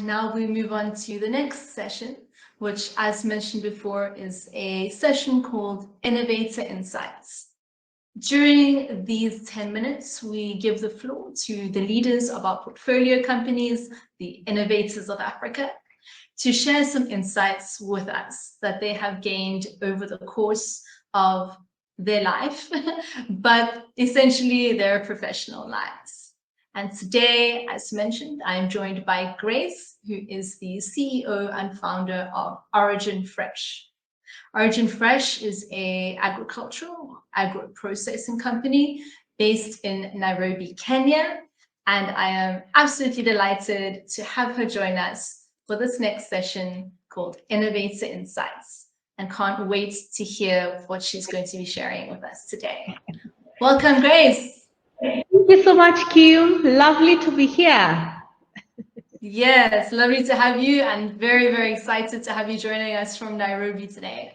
now we move on to the next session, which, as mentioned before, is a session called Innovator Insights. During these 10 minutes, we give the floor to the leaders of our portfolio companies, the innovators of Africa, to share some insights with us that they have gained over the course of their life, but essentially their professional lives. And today, as mentioned, I am joined by Grace, who is the CEO and founder of Origen Fresh. Origen Fresh is an agricultural, agro-processing company based in Nairobi, Kenya. And I am absolutely delighted to have her join us for this next session called Innovator Insights, and can't wait to hear what she's going to be sharing with us today. Welcome, Grace. Thank you so much, Kim. Lovely to be here. Yes, lovely to have you, and very, very excited to have you joining us from Nairobi today.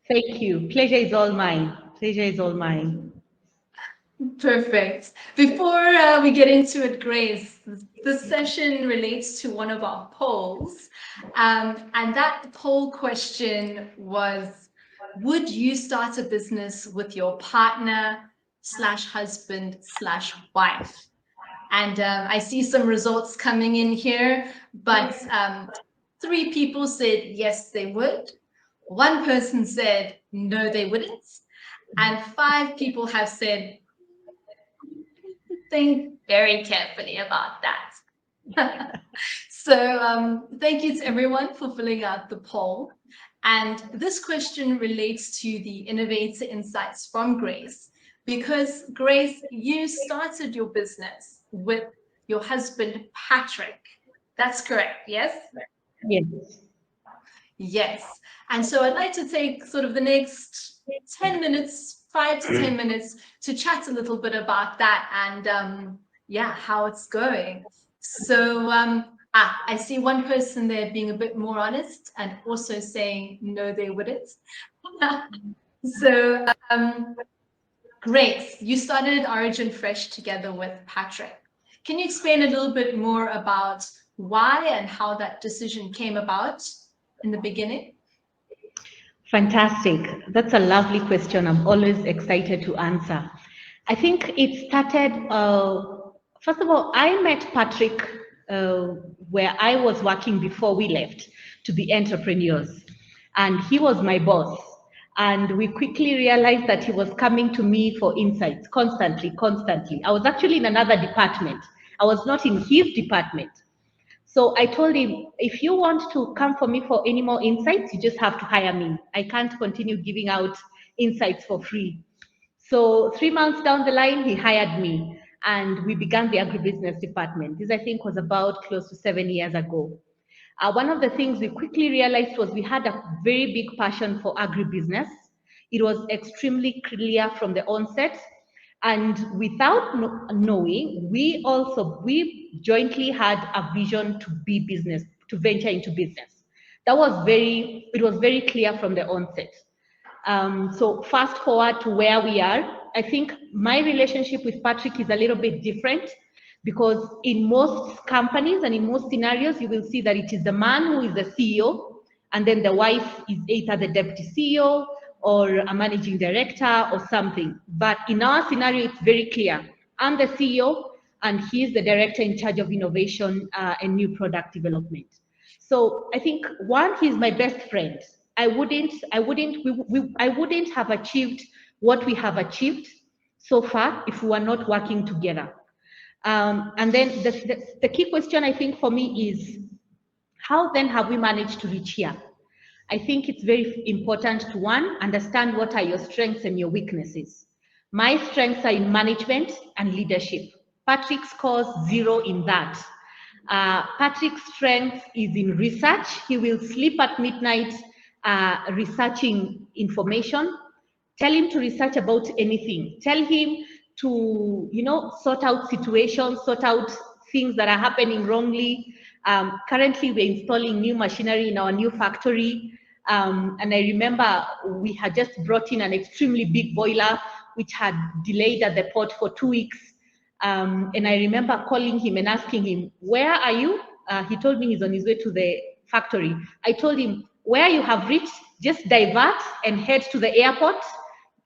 Thank you. Pleasure is all mine. Pleasure is all mine. Perfect. Before we get into it, Grace, this session relates to one of our polls. And that poll question was, would you start a business with your partner / husband / wife? And I see some results coming in here, but 3 people said yes, they would. 1 person said no, they wouldn't. And 5 people have said, think very carefully about that. So thank you to everyone for filling out the poll. And this question relates to the Innovator Insights from Grace, because Grace, you started your business with your husband, Patrick. That's correct, yes? Yes. Yes. And so I'd like to take sort of the next 10 minutes, 5 to 10 minutes to chat a little bit about that and yeah, how it's going. So I see 1 person there being a bit more honest and also saying no, they wouldn't. So Grace, you started Origen Fresh together with Patrick. Can you explain a little bit more about why and how that decision came about in the beginning? Fantastic. That's a lovely question. I'm always excited to answer. I think it started, first of all, I met Patrick where I was working before we left to be entrepreneurs. And he was my boss. And we quickly realized that he was coming to me for insights constantly. I was actually in another department. I was not in his department. So I told him, if you want to come for me for any more insights, you just have to hire me. I can't continue giving out insights for free. So 3 months down the line, he hired me and we began the agribusiness department. This, I think, was about close to 7 years ago. One of the things we quickly realized was we had a very big passion for agribusiness. It was extremely clear from the onset. And without knowing, we jointly had a vision to venture into business. It was very clear from the onset. So fast forward to where we are, I think my relationship with Patrick is a little bit different, because in most companies and in most scenarios, you will see that it is the man who is the CEO, and then the wife is either the deputy CEO or a managing director or something. But in our scenario, it's very clear. I'm the CEO and he's the director in charge of innovation and new product development. So I think, 1, he's my best friend. I wouldn't have achieved what we have achieved so far if we were not working together. And then the key question, I think, for me is, how then have we managed to reach here? I think it's very important to, 1, understand what are your strengths and your weaknesses. My strengths are in management and leadership. Patrick scores 0 in that. Patrick's strength is in research. He will sleep at midnight researching information. Tell him to research about anything. Tell him to, sort out situations, sort out things that are happening wrongly. Currently, we're installing new machinery in our new factory. And I remember we had just brought in an extremely big boiler, which had delayed at the port for 2 weeks. And I remember calling him and asking him, where are you? he told me he's on his way to the factory. I told him, where you have reached, just divert and head to the airport.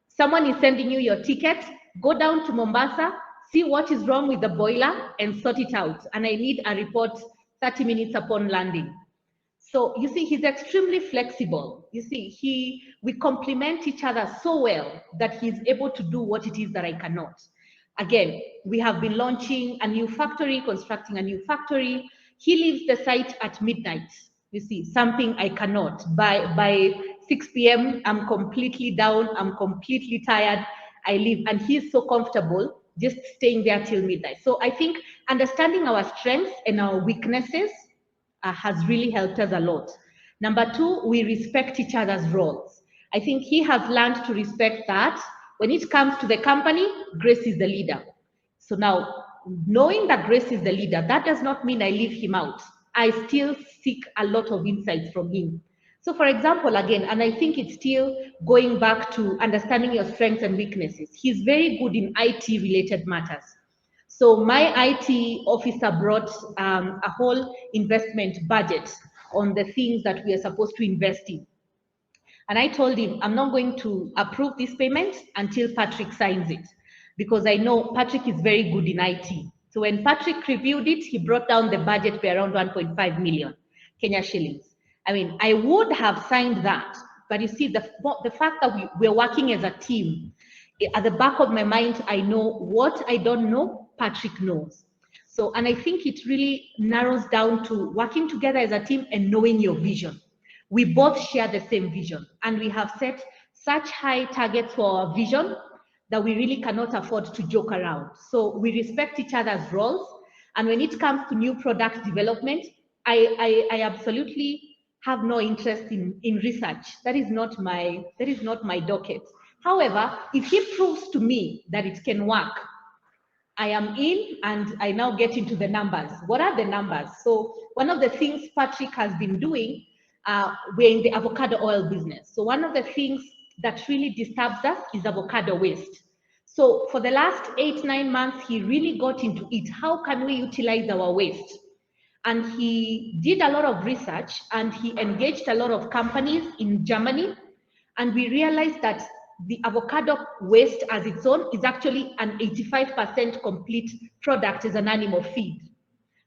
Someone is sending you your ticket. Go down to Mombasa, see what is wrong with the boiler and sort it out. And I need a report 30 minutes upon landing. So you see, he's extremely flexible. You see, we complement each other so well that he's able to do what it is that I cannot. Again, we have been launching a new factory, constructing a new factory. He leaves the site at midnight. You see, something I cannot. By 6 p.m., I'm completely down, I'm completely tired, I leave. And he's so comfortable just staying there till midnight. So I think understanding our strengths and our weaknesses has really helped us a lot. Number two, we respect each other's roles. I think he has learned to respect that. When it comes to the company, Grace is the leader. So now, knowing that Grace is the leader, that does not mean I leave him out. I still seek a lot of insights from him. So for example, again, and I think it's still going back to understanding your strengths and weaknesses. He's very good in IT-related matters. So my IT officer brought a whole investment budget on the things that we are supposed to invest in. And I told him, I'm not going to approve this payment until Patrick signs it, because I know Patrick is very good in IT. So when Patrick reviewed it, he brought down the budget by around 1.5 million Kenya shillings. I mean, I would have signed that, but you see, the fact that we're working as a team, at the back of my mind, I know what I don't know, Patrick knows. So, and I think it really narrows down to working together as a team and knowing your vision. We both share the same vision, and we have set such high targets for our vision that we really cannot afford to joke around. So we respect each other's roles. And when it comes to new product development, I absolutely have no interest in research. That is not my docket. However, if he proves to me that it can work, I am in, and I now get into the numbers. What are the numbers? So one of the things Patrick has been doing, we're in the avocado oil business. So one of the things that really disturbs us is avocado waste. So for the last 8-9 months, he really got into it. How can we utilize our waste? And he did a lot of research, and he engaged a lot of companies in Germany. And we realized that the avocado waste as its own is actually an 85% complete product as an animal feed.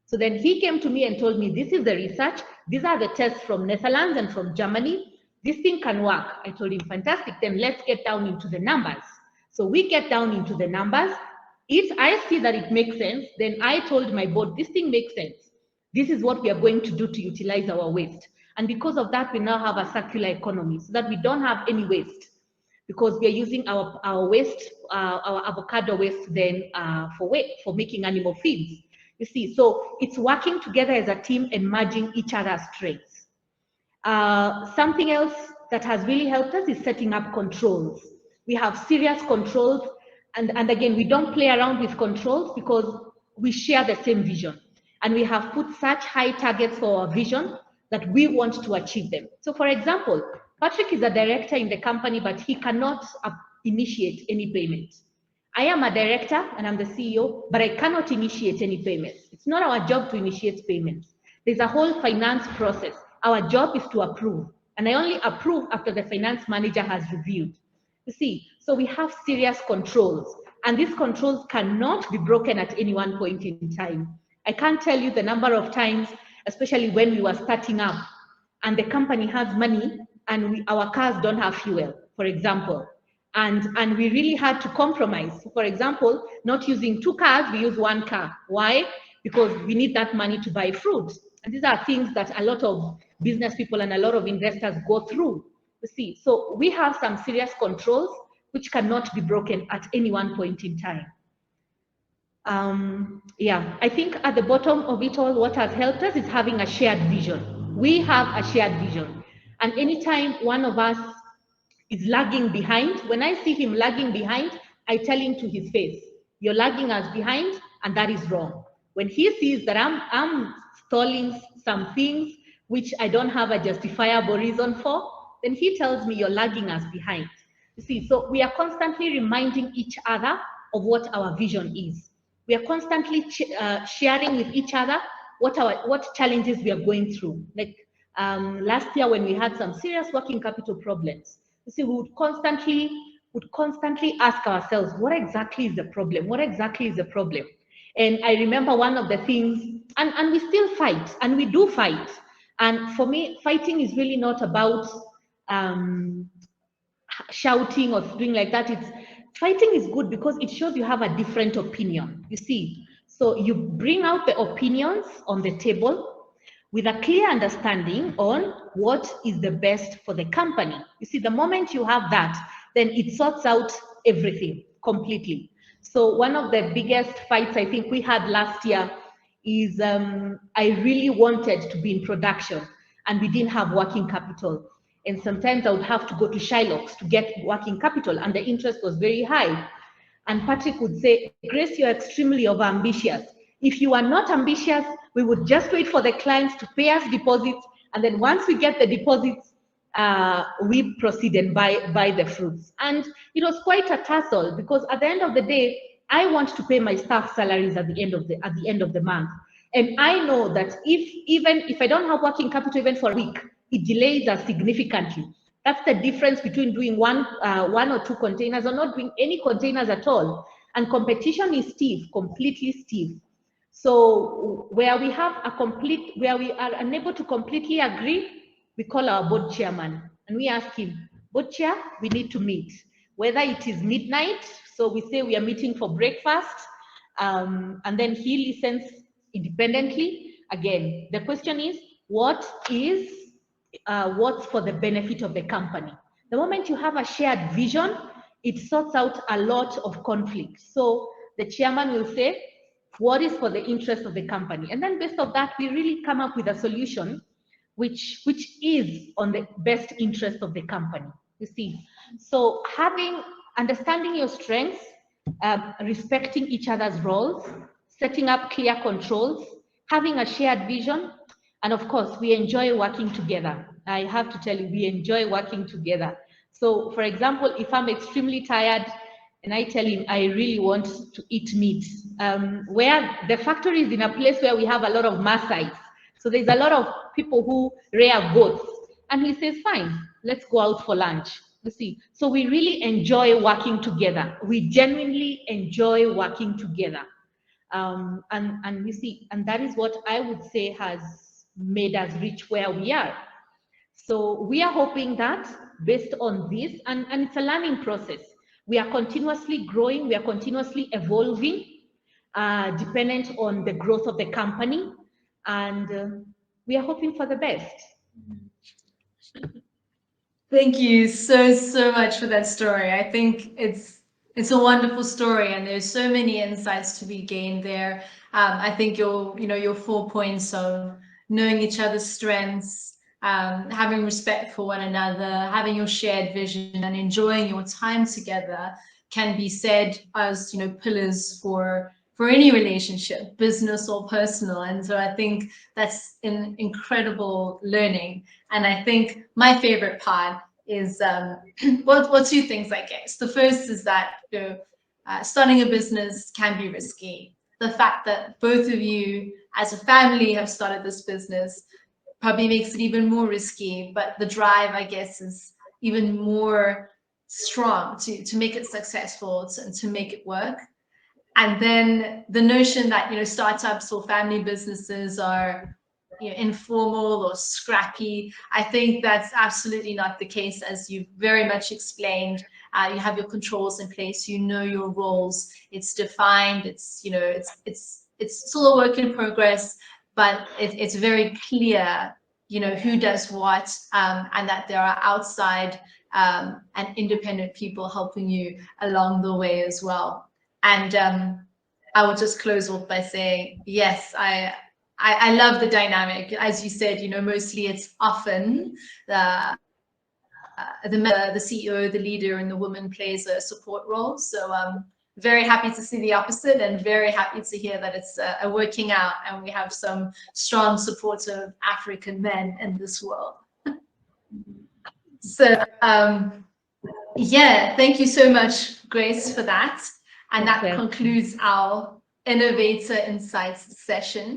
So then he came to me and told me, this is the research. These are the tests from Netherlands and from Germany. This thing can work. I told him, fantastic, then let's get down into the numbers. So we get down into the numbers. If I see that it makes sense, then I told my board, this thing makes sense. This is what we are going to do to utilize our waste. And because of that, we now have a circular economy so that we don't have any waste, because we are using our waste, our avocado waste then for making animal feeds. You see, so it's working together as a team and merging each other's strengths. Something else that has really helped us is setting up controls. We have serious controls, and again, we don't play around with controls because we share the same vision. And we have put such high targets for our vision that we want to achieve them. So for example, Patrick is a director in the company, but he cannot initiate any payment. I am a director and I'm the CEO, but I cannot initiate any payments. It's not our job to initiate payments. There's a whole finance process. Our job is to approve. And I only approve after the finance manager has reviewed. You see, so we have serious controls, and these controls cannot be broken at any one point in time. I can't tell you the number of times, especially when we were starting up and the company has money and our cars don't have fuel, for example. And we really had to compromise. For example, not using 2 cars, we use 1 car. Why? Because we need that money to buy fruit. And these are things that a lot of business people and a lot of investors go through. You see, so we have some serious controls which cannot be broken at any one point in time. Yeah, I think at the bottom of it all, what has helped us is having a shared vision. We have a shared vision. And anytime one of us is lagging behind, when I see him lagging behind, I tell him to his face, you're lagging us behind, and that is wrong. When he sees that I'm stalling some things which I don't have a justifiable reason for, then he tells me you're lagging us behind. You see, so we are constantly reminding each other of what our vision is. We are constantly sharing with each other what challenges we are going through. Like last year when we had some serious working capital problems, you see, we would constantly ask ourselves, what exactly is the problem? What exactly is the problem? And I remember one of the things, and we still fight, and we do fight. And for me, fighting is really not about shouting or doing like that. It's fighting is good because it shows you have a different opinion, you see. So you bring out the opinions on the table with a clear understanding on what is the best for the company. You see, the moment you have that, then it sorts out everything completely. So one of the biggest fights I think we had last year is I really wanted to be in production and we didn't have working capital. And sometimes I would have to go to Shylocks to get working capital, and the interest was very high. And Patrick would say, Grace, you're extremely overambitious. If you are not ambitious, we would just wait for the clients to pay us deposits. And then once we get the deposits, we proceed and buy the fruits. And it was quite a tussle because at the end of the day, I want to pay my staff salaries at the end of the month. And I know that even if I don't have working capital even for a week, it delays us significantly. That's the difference between doing one or two containers or not doing any containers at all. And competition is stiff, completely stiff. So where we are unable to completely agree, we call our board chairman and we ask him, board chair, we need to meet. Whether it is midnight, so we say we are meeting for breakfast, and then he listens independently. Again, the question is, what's for the benefit of the company? The moment you have a shared vision, it sorts out a lot of conflict. So the chairman will say, what is for the interest of the company? And then based on that, we really come up with a solution which is on the best interest of the company, you see. So understanding your strengths, respecting each other's roles, setting up clear controls, having a shared vision, and of course, we enjoy working together. I have to tell you, we enjoy working together. So for example, if I'm extremely tired and I tell him I really want to eat meat, where the factory is in a place where we have a lot of Maasai. So there's a lot of people who rear goats. And he says, fine, let's go out for lunch. You see, so we really enjoy working together. We genuinely enjoy working together. And you see, and that is what I would say has made us reach where we are. So we are hoping that based on this, and it's a learning process, we are continuously growing, we are continuously evolving, dependent on the growth of the company, and we are hoping for the best. Thank you so much for that story. I think it's a wonderful story, and there's so many insights to be gained there. I think your 4 points of knowing each other's strengths, having respect for one another, having your shared vision, and enjoying your time together can be said as pillars for any relationship, business or personal. And so I think that's an incredible learning. And I think my favorite part is well, 2 things, I guess. The first is that starting a business can be risky. The fact that both of you as a family have started this business probably makes it even more risky, but the drive, I guess, is even more strong to make it successful, to make it work. And then the notion that startups or family businesses are informal or scrappy, I think that's absolutely not the case, as you very much explained. You have your controls in place, your roles, it's defined, it's still a work in progress, but it's very clear who does what, and that there are outside and independent people helping you along the way as well. And I will just close off by saying, yes, I love the dynamic. As you said, mostly it's often the CEO, the leader, and the woman plays a support role. So very happy to see the opposite, and very happy to hear that it's working out, and we have some strong, supportive African men in this world. So yeah, thank you so much, Grace, for that. And that concludes our Innovator Insights session.